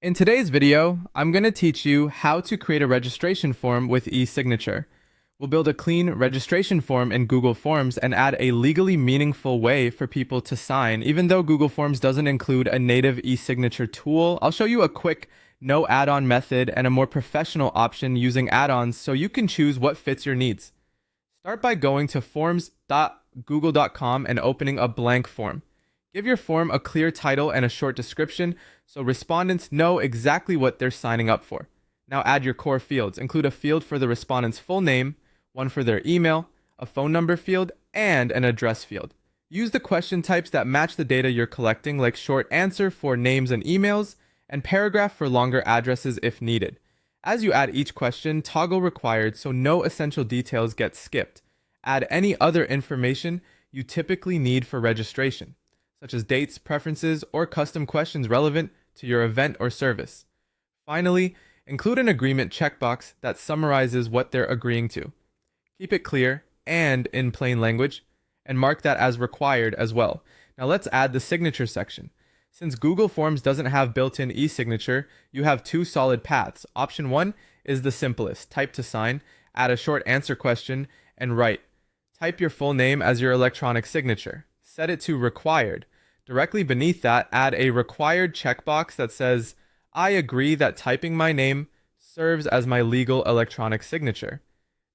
In today's video, I'm going to teach you how to create a registration form with eSignature. We'll build a clean registration form in Google Forms and add a legally meaningful way for people to sign. Even though Google Forms doesn't include a native eSignature tool, I'll show you a quick no add-on method and a more professional option using add-ons so you can choose what fits your needs. Start by going to forms.google.com and opening a blank form. Give your form a clear title and a short description so respondents know exactly what they're signing up for. Now add your core fields. Include a field for the respondent's full name, one for their email, a phone number field, and an address field. Use the question types that match the data you're collecting, like short answer for names and emails, and paragraph for longer addresses if needed. As you add each question, toggle required so no essential details get skipped. Add any other information you typically need for registration, such as dates, preferences, or custom questions relevant to your event or service. Finally, include an agreement checkbox that summarizes what they're agreeing to. Keep it clear and in plain language, and mark that as required as well. Now let's add the signature section. Since Google Forms doesn't have built-in e-signature, you have two solid paths. Option 1 is the simplest. Type to sign, add a short answer question, and write. Type your full name as your electronic signature. Set it to required. Directly beneath that, add a required checkbox that says, I agree that typing my name serves as my legal electronic signature.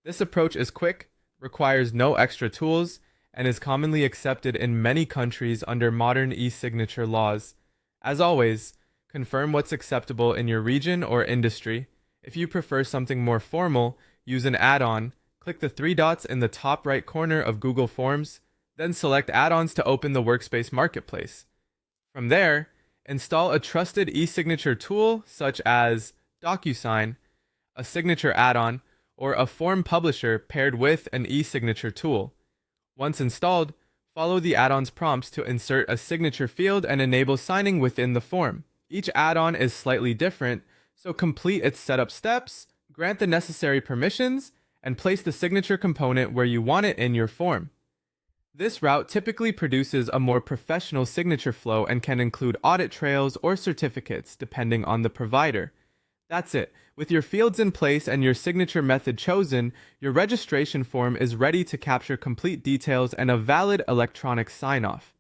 This approach is quick, requires no extra tools, and is commonly accepted in many countries under modern e-signature laws. As always, confirm what's acceptable in your region or industry. If you prefer something more formal, use an add-on. Click the three dots in the top right corner of Google Forms, then select add-ons to open the Workspace Marketplace. From there, install a trusted e-signature tool such as DocuSign, a signature add-on, or a form publisher paired with an e-signature tool. Once installed, follow the add-on's prompts to insert a signature field and enable signing within the form. Each add-on is slightly different, so complete its setup steps, grant the necessary permissions, and place the signature component where you want it in your form. This route typically produces a more professional signature flow and can include audit trails or certificates, depending on the provider. That's it. With your fields in place and your signature method chosen, your registration form is ready to capture complete details and a valid electronic sign-off.